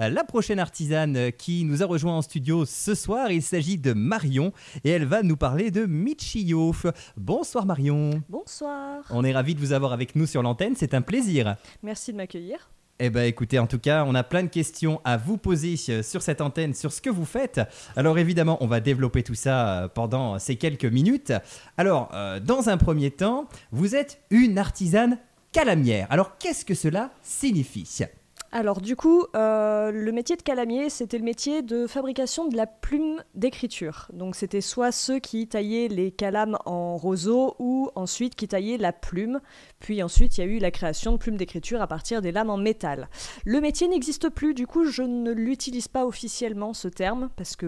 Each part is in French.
la prochaine artisane qui nous a rejoint en studio ce soir. Il s'agit de Marion et elle va nous parler de Michio. Bonsoir Marion. Bonsoir. On est ravis de vous avoir avec nous sur l'antenne, c'est un plaisir. Merci de m'accueillir. Eh bien écoutez, en tout cas, on a plein de questions à vous poser sur cette antenne, sur ce que vous faites. Alors évidemment, on va développer tout ça pendant ces quelques minutes. Alors, dans un premier temps, vous êtes une artisane calamière. Alors, qu'est-ce que cela signifie ? Alors du coup, le métier de calamier, c'était le métier de fabrication de la plume d'écriture. Donc c'était soit ceux qui taillaient les calames en roseau ou ensuite qui taillaient la plume. Puis ensuite, il y a eu la création de plumes d'écriture à partir des lames en métal. Le métier n'existe plus, du coup, je ne l'utilise pas officiellement ce terme parce que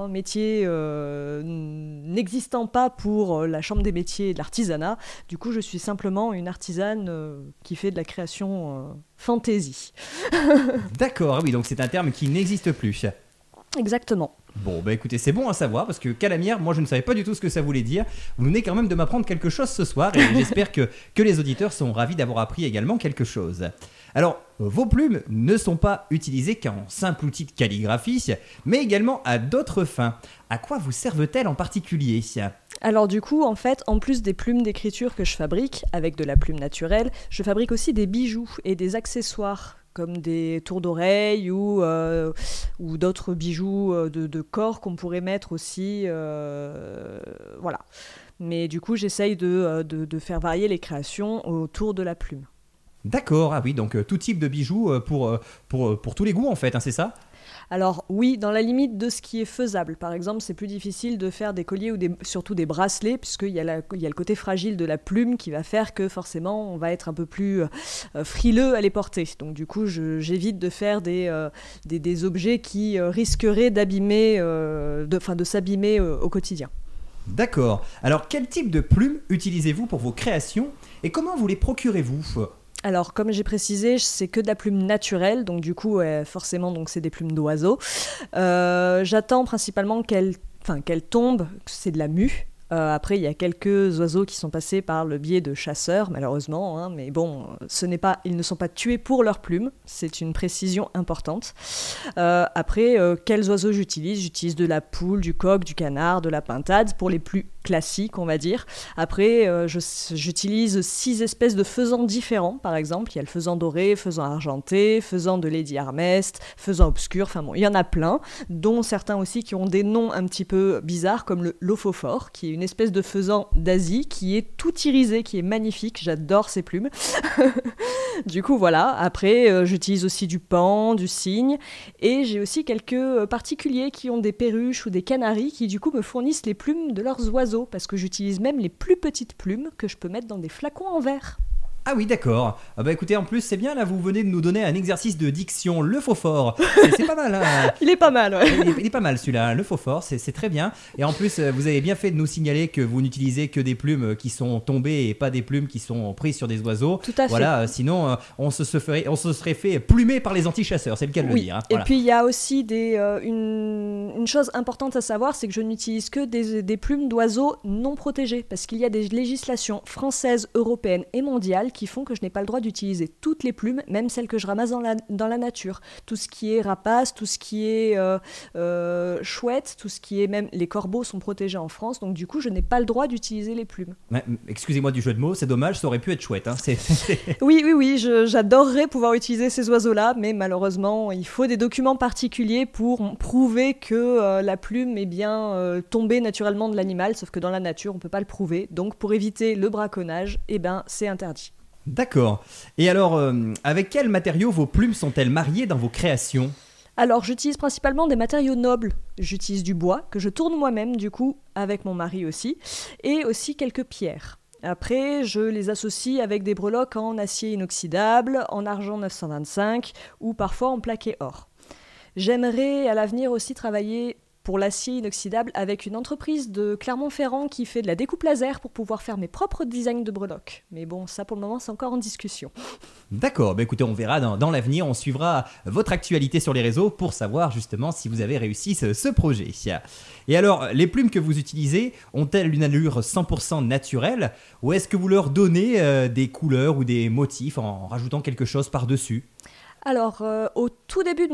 métier n'existant pas pour la Chambre des métiers et de l'artisanat. Du coup, je suis simplement une artisane qui fait de la création fantasy. D'accord, oui, donc c'est un terme qui n'existe plus. Exactement. Bon, bah écoutez, c'est bon à savoir parce que calamière, moi je ne savais pas du tout ce que ça voulait dire. Vous venez quand même de m'apprendre quelque chose ce soir et j'espère que les auditeurs sont ravis d'avoir appris également quelque chose. Alors, vos plumes ne sont pas utilisées qu'en simple outil de calligraphie, mais également à d'autres fins. À quoi vous servent-elles en particulier ? Alors du coup, en fait, en plus des plumes d'écriture que je fabrique avec de la plume naturelle, je fabrique aussi des bijoux et des accessoires comme des tours d'oreilles ou d'autres bijoux de corps qu'on pourrait mettre aussi. Voilà. Mais du coup, j'essaye de faire varier les créations autour de la plume. D'accord, ah oui, donc tout type de bijoux pour tous les goûts en fait, hein, c'est ça ? Alors oui, dans la limite de ce qui est faisable. Par exemple, c'est plus difficile de faire des colliers ou surtout des bracelets, puisqu'il y a le côté fragile de la plume qui va faire que forcément on va être un peu plus frileux à les porter. Donc du coup, j'évite de faire des objets qui risqueraient d'abîmer, de s'abîmer au quotidien. D'accord. Alors quel type de plumes utilisez-vous pour vos créations et comment vous les procurez-vous ? Alors, comme j'ai précisé, c'est que de la plume naturelle, donc du coup, forcément, donc c'est des plumes d'oiseaux. J'attends principalement qu'elle tombe, c'est de la mue. Après, il y a quelques oiseaux qui sont passés par le biais de chasseurs, malheureusement, hein, mais bon, ils ne sont pas tués pour leurs plumes, c'est une précision importante. Après, quels oiseaux j'utilise ? J'utilise de la poule, du coq, du canard, de la pintade, pour les plus classiques, on va dire. Après, j'utilise 6 espèces de faisans différents, par exemple. Il y a le faisan doré, faisan argenté, faisan de Lady Armest, faisan obscur, enfin bon, il y en a plein, dont certains aussi qui ont des noms un petit peu bizarres, comme le lophophore, qui est une espèce de faisan d'Asie, qui est tout irisé, qui est magnifique, j'adore ces plumes. Du coup, voilà. Après, j'utilise aussi du paon, du cygne, et j'ai aussi quelques particuliers qui ont des perruches ou des canaris, qui du coup me fournissent les plumes de leurs oiseaux, parce que j'utilise même les plus petites plumes que je peux mettre dans des flacons en verre. Ah oui, d'accord. Ah bah écoutez, en plus, c'est bien, là, vous venez de nous donner un exercice de diction, le faux fort. C'est pas mal, hein. Il est pas mal, ouais. Il est pas mal, celui-là, le faux fort, c'est très bien. Et en plus, vous avez bien fait de nous signaler que vous n'utilisez que des plumes qui sont tombées et pas des plumes qui sont prises sur des oiseaux. Tout à fait. Voilà, sinon, on se serait fait plumer par les antichasseurs, c'est le cas de le dire. Hein. Et Voilà. puis, il y a aussi une chose importante à savoir, c'est que je n'utilise que des plumes d'oiseaux non protégées, parce qu'il y a des législations françaises, européennes et mondiales qui font que je n'ai pas le droit d'utiliser toutes les plumes, même celles que je ramasse dans la nature. Tout ce qui est rapace, tout ce qui est chouette, tout ce qui est même... Les corbeaux sont protégés en France, donc du coup, je n'ai pas le droit d'utiliser les plumes. Ouais, excusez-moi du jeu de mots, c'est dommage, ça aurait pu être chouette. Hein. Oui, j'adorerais pouvoir utiliser ces oiseaux-là, mais malheureusement, il faut des documents particuliers pour prouver que la plume est bien tombée naturellement de l'animal, sauf que dans la nature, on ne peut pas le prouver. Donc, pour éviter le braconnage, c'est interdit. D'accord. Et alors, avec quels matériaux vos plumes sont-elles mariées dans vos créations ? Alors, j'utilise principalement des matériaux nobles. J'utilise du bois, que je tourne moi-même, du coup, avec mon mari aussi, et aussi quelques pierres. Après, je les associe avec des breloques en acier inoxydable, en argent 925, ou parfois en plaqué or. J'aimerais à l'avenir aussi travailler pour l'acier inoxydable avec une entreprise de Clermont-Ferrand qui fait de la découpe laser pour pouvoir faire mes propres designs de breloques. Mais bon, ça pour le moment, c'est encore en discussion. D'accord, bah écoutez, on verra dans l'avenir, on suivra votre actualité sur les réseaux pour savoir justement si vous avez réussi ce projet. Et alors, les plumes que vous utilisez ont-elles une allure 100% naturelle ou est-ce que vous leur donnez des couleurs ou des motifs en rajoutant quelque chose par-dessus ? Alors, au tout début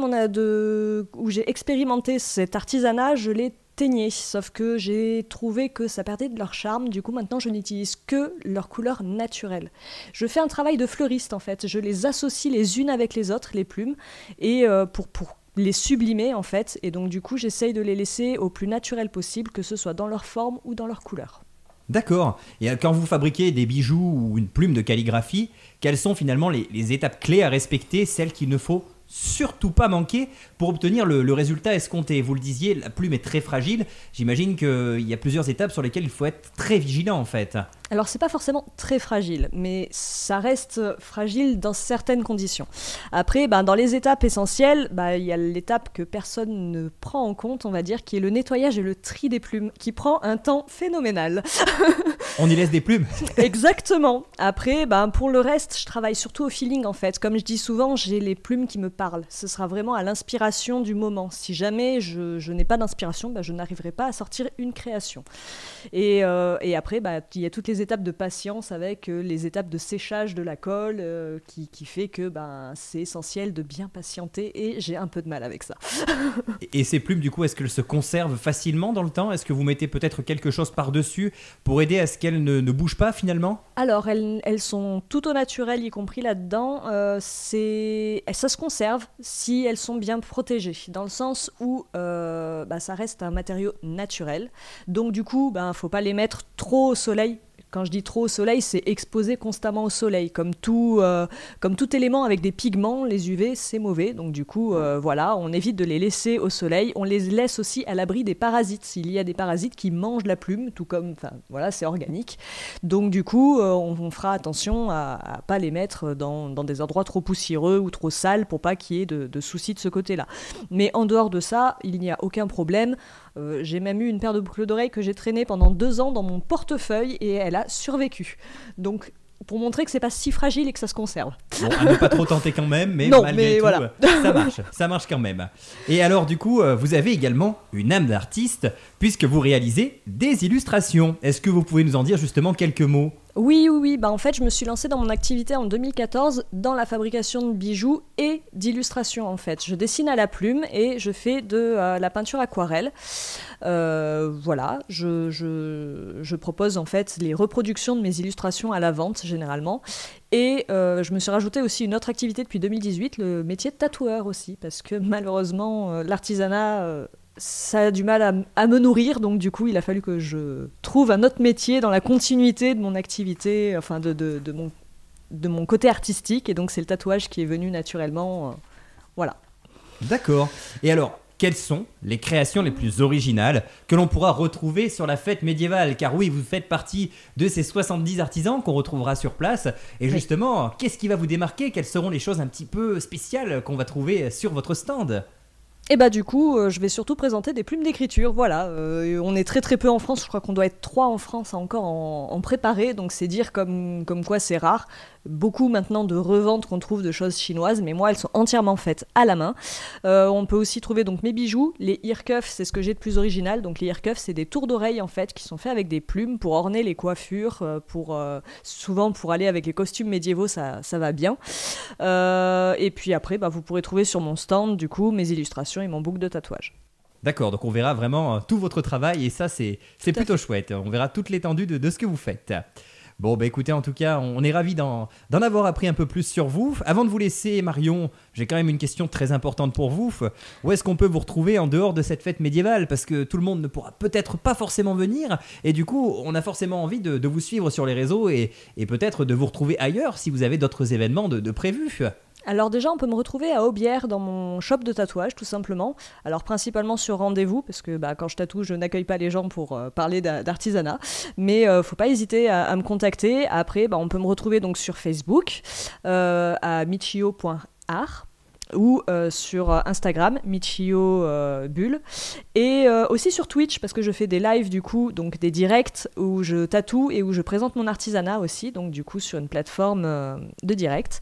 où j'ai expérimenté cet artisanat, je l'ai teigné, sauf que j'ai trouvé que ça perdait de leur charme. Du coup, maintenant, je n'utilise que leurs couleurs naturelles. Je fais un travail de fleuriste, en fait. Je les associe les unes avec les autres, les plumes, et pour les sublimer, en fait. Et donc, du coup, j'essaye de les laisser au plus naturel possible, que ce soit dans leur forme ou dans leur couleur. D'accord. Et quand vous fabriquez des bijoux ou une plume de calligraphie, quelles sont finalement les étapes clés à respecter, celles qu'il ne faut surtout pas manquer pour obtenir le résultat escompté? Vous le disiez, la plume est très fragile. J'imagine qu'il y a plusieurs étapes sur lesquelles il faut être très vigilant en fait. Alors c'est pas forcément très fragile, mais ça reste fragile dans certaines conditions. Après, dans les étapes essentielles, il y a l'étape que personne ne prend en compte, on va dire, qui est le nettoyage et le tri des plumes, qui prend un temps phénoménal. On y laisse des plumes. Exactement. Après, pour le reste, je travaille surtout au feeling en fait. Comme je dis souvent, j'ai les plumes qui me parlent. Ce sera vraiment à l'inspiration du moment. Si jamais je n'ai pas d'inspiration, je n'arriverai pas à sortir une création. Et après, il y a toutes les étapes de patience avec les étapes de séchage de la colle qui fait que c'est essentiel de bien patienter et j'ai un peu de mal avec ça. Et ces plumes, du coup, est-ce qu'elles se conservent facilement dans le temps? Est-ce que vous mettez peut-être quelque chose par-dessus pour aider à ce qu'elles ne bougent pas finalement? Alors, elles sont tout au naturel, y compris là-dedans. Ça se conserve si elles sont bien protégées, dans le sens où ça reste un matériau naturel. Donc du coup, faut pas les mettre trop au soleil. Quand je dis trop au soleil, c'est exposé constamment au soleil. Comme tout élément avec des pigments, les UV, c'est mauvais. Donc du coup, on évite de les laisser au soleil. On les laisse aussi à l'abri des parasites. S'il y a des parasites qui mangent la plume, tout comme, c'est organique. Donc du coup, on fera attention à pas les mettre dans des endroits trop poussiéreux ou trop sales pour pas qu'il y ait de soucis de ce côté-là. Mais en dehors de ça, il n'y a aucun problème. J'ai même eu une paire de boucles d'oreilles que j'ai traînée pendant 2 ans dans mon portefeuille et elle a survécu. Donc, pour montrer que c'est pas si fragile et que ça se conserve. Bon, à ne pas trop tenter quand même, mais non, malgré mais tout, voilà. ça marche quand même. Et alors du coup, vous avez également une âme d'artiste puisque vous réalisez des illustrations. Est-ce que vous pouvez nous en dire justement quelques mots ? Oui. En fait, je me suis lancée dans mon activité en 2014 dans la fabrication de bijoux et d'illustrations, en fait. Je dessine à la plume et je fais de la peinture aquarelle. Je propose en fait les reproductions de mes illustrations à la vente, généralement. Et je me suis rajouté aussi une autre activité depuis 2018, le métier de tatoueur aussi, parce que malheureusement, l'artisanat... ça a du mal à me nourrir, donc du coup il a fallu que je trouve un autre métier dans la continuité de mon activité, enfin de mon côté artistique, et donc c'est le tatouage qui est venu naturellement, voilà. D'accord. Et alors, quelles sont les créations les plus originales que l'on pourra retrouver sur la fête médiévale? Car oui, vous faites partie de ces 70 artisans qu'on retrouvera sur place. Et justement, qu'est-ce qui va vous démarquer? Quelles seront les choses un petit peu spéciales qu'on va trouver sur votre stand? Et du coup, je vais surtout présenter des plumes d'écriture, voilà. On est très très peu en France, je crois qu'on doit être 3 en France à encore en préparer, donc c'est dire comme quoi c'est rare. Beaucoup maintenant de reventes qu'on trouve de choses chinoises, mais moi elles sont entièrement faites à la main. On peut aussi trouver donc mes bijoux, les ear cuffs, c'est ce que j'ai de plus original. Donc les ear cuffs, c'est des tours d'oreilles en fait qui sont faits avec des plumes pour orner les coiffures, souvent pour aller avec les costumes médiévaux, ça va bien. Et puis après, vous pourrez trouver sur mon stand du coup mes illustrations et mon book de tatouage. D'accord, donc on verra vraiment tout votre travail et ça c'est plutôt chouette. On verra toute l'étendue de ce que vous faites. Bon, écoutez, en tout cas, on est ravis d'en avoir appris un peu plus sur vous. Avant de vous laisser, Marion, j'ai quand même une question très importante pour vous. Où est-ce qu'on peut vous retrouver en dehors de cette fête médiévale? Parce que tout le monde ne pourra peut-être pas forcément venir. Et du coup, on a forcément envie de vous suivre sur les réseaux et peut-être de vous retrouver ailleurs si vous avez d'autres événements de prévus. Alors déjà, on peut me retrouver à Aubière dans mon shop de tatouage, tout simplement. Alors principalement sur rendez-vous, parce que quand je tatoue, je n'accueille pas les gens pour parler d'artisanat. Mais faut pas hésiter à me contacter. Après, on peut me retrouver donc sur Facebook, à michio.art. Ou sur Instagram, Michio Bulle, et aussi sur Twitch parce que je fais des lives du coup, donc des directs où je tatoue et où je présente mon artisanat aussi, donc du coup sur une plateforme de direct.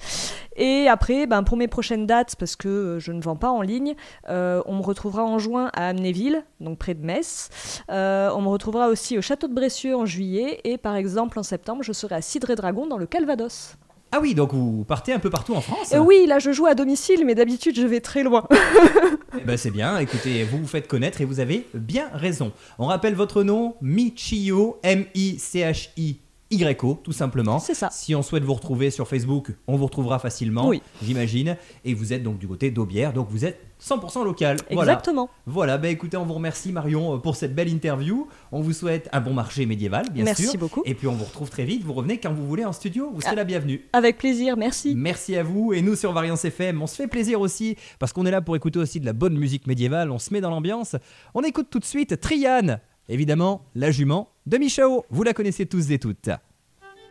Et après, pour mes prochaines dates, parce que je ne vends pas en ligne, on me retrouvera en juin à Amnéville, donc près de Metz. On me retrouvera aussi au Château de Bressieux en juillet, et par exemple en septembre, je serai à Cidre et Dragon dans le Calvados. Ah oui, donc vous partez un peu partout en France. Oui, là je joue à domicile, mais d'habitude je vais très loin. Eh ben c'est bien, écoutez, vous vous faites connaître et vous avez bien raison. On rappelle votre nom, Michio, M-I-C-H-I-Y-O, tout simplement. C'est ça. Si on souhaite vous retrouver sur Facebook, on vous retrouvera facilement, Oui. j'imagine. Et vous êtes donc du côté d'Aubière, donc vous êtes 100% local. Exactement. Voilà, bah écoutez, on vous remercie Marion pour cette belle interview. On vous souhaite un bon marché médiéval, bien sûr. Merci beaucoup. Et puis on vous retrouve très vite, vous revenez quand vous voulez en studio, vous serez la bienvenue. Avec plaisir, merci. Merci à vous, et nous sur Variance FM, on se fait plaisir aussi, parce qu'on est là pour écouter aussi de la bonne musique médiévale, on se met dans l'ambiance. On écoute tout de suite Triane, évidemment la jument de Michao, vous la connaissez tous et toutes.